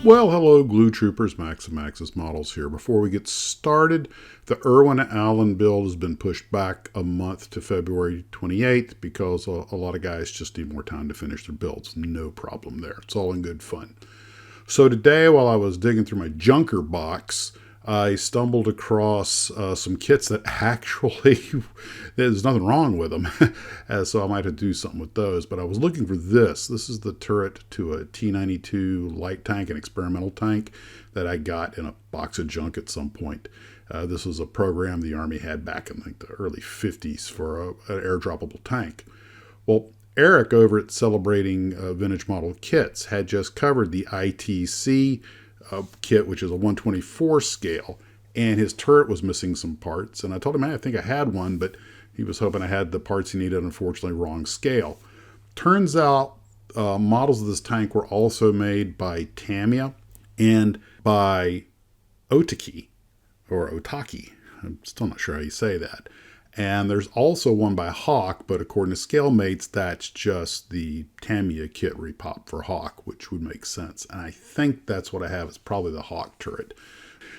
Well, hello, Glue Troopers, Max and Max's Models here. Before we get started, the Irwin Allen build has been pushed back a month to February 28th because a lot of guys just need more time to finish their builds. No problem there. It's all in good fun. So today, while I was digging through my junker box, I stumbled across some kits that actually, there's nothing wrong with them. So I might have to do something with those. But I was looking for this. This is the turret to a T-92 light tank, an experimental tank that I got in a box of junk at some point. This was a program the Army had back in the early 50s for an airdroppable tank. Well, Eric over at Celebrating Vintage Model Kits had just covered the ITC kit, which is a 124 scale, and his turret was missing some parts. And I told him, hey, I think I had one, but he was hoping I had the parts he needed. Unfortunately, wrong scale. Turns out models of this tank were also made by Tamiya and by Otaki, or Otaki. I'm still not sure how you say that. And there's also one by Hawk, but according to ScaleMates, that's just the Tamiya kit repop for Hawk, which would make sense. And I think that's what I have. It's probably the Hawk turret.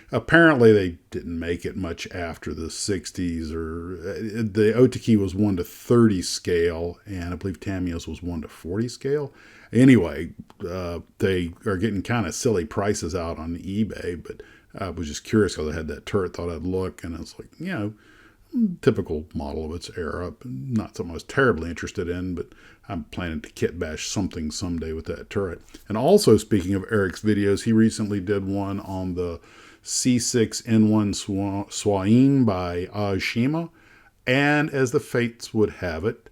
Apparently, they didn't make it much after the 60s, or the Otaki was 1:30 scale, and I believe Tamiya's was 1:40 scale. Anyway, they are getting kind of silly prices out on eBay, but I was just curious because I had that turret, thought I'd look, and I was like, typical model of its era. Not something I was terribly interested in, but I'm planning to kit bash something someday with that turret. And also, speaking of Eric's videos, he recently did one on the C6N1 Swain by Ashima. And as the fates would have it,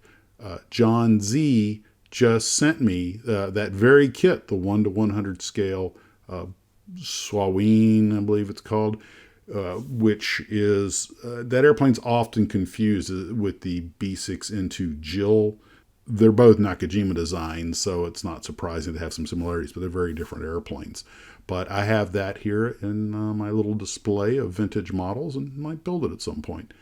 John Z just sent me that very kit, the 1:100 scale Swain, I believe it's called, which is, that airplane's often confused with the B6N2 Jill. They're both Nakajima designs, so it's not surprising to have some similarities, but they're very different airplanes. But I have that here in my little display of vintage models and might build it at some point.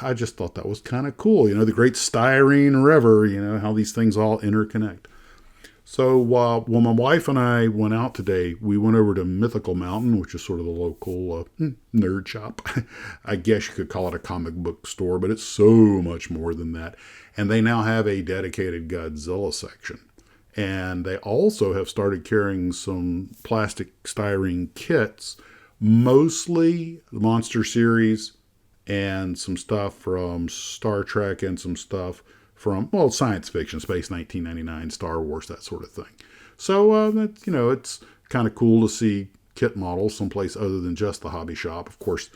I just thought that was kind of cool. The great styrene river, how these things all interconnect. So when my wife and I went out today, we went over to Mythical Mountain, which is sort of the local nerd shop. I guess you could call it a comic book store, but it's so much more than that. And they now have a dedicated Godzilla section. And they also have started carrying some plastic styrene kits, mostly the Monster series and some stuff from Star Trek and some stuff from, science fiction, Space 1999, Star Wars, that sort of thing. So, it's kind of cool to see kit models someplace other than just the hobby shop. Of course,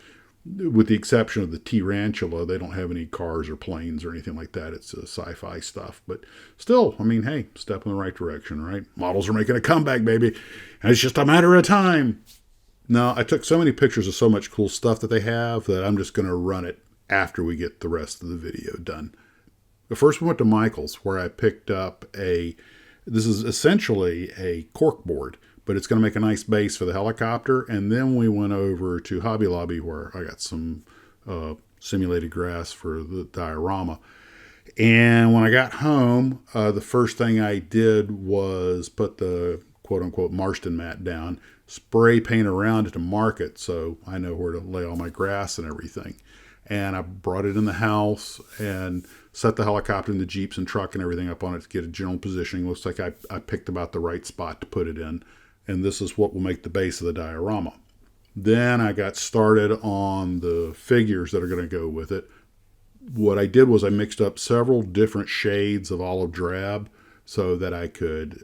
with the exception of the T-Rantula, they don't have any cars or planes or anything like that. It's sci-fi stuff. But still, hey, step in the right direction, right? Models are making a comeback, baby. And it's just a matter of time. Now, I took so many pictures of so much cool stuff that they have that I'm just going to run it after we get the rest of the video done. But first we went to Michael's, where I picked up this is essentially a cork board, but it's going to make a nice base for the helicopter. And then we went over to Hobby Lobby, where I got some simulated grass for the diorama. And when I got home, the first thing I did was put the quote-unquote Marston mat down, spray paint around it to mark it so I know where to lay all my grass and everything. And I brought it in the house and set the helicopter and the Jeeps and truck and everything up on it to get a general positioning. Looks like I picked about the right spot to put it in. And this is what will make the base of the diorama. Then I got started on the figures that are going to go with it. What I did was I mixed up several different shades of olive drab so that I could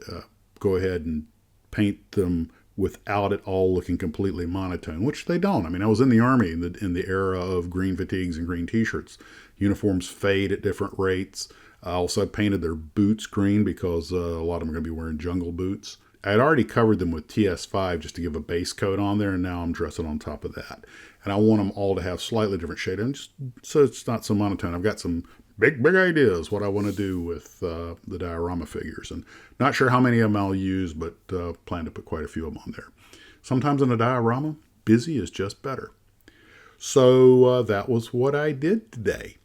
go ahead and paint them without it all looking completely monotone, which they don't. I was in the Army in the era of green fatigues and green t-shirts. Uniforms fade at different rates. I also painted their boots green because a lot of them are going to be wearing jungle boots. I had already covered them with TS5 just to give a base coat on there, and now I'm dressing on top of that. And I want them all to have slightly different shade, and just so it's not so monotone. I've got some big ideas what I want to do with the diorama figures, and not sure how many of them I'll use, but plan to put quite a few of them on there. Sometimes in a diorama, busy is just better. So that was what I did today.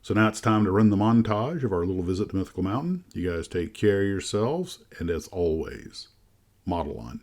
So now it's time to run the montage of our little visit to Mythical Mountain. You guys take care of yourselves, and as always, model on.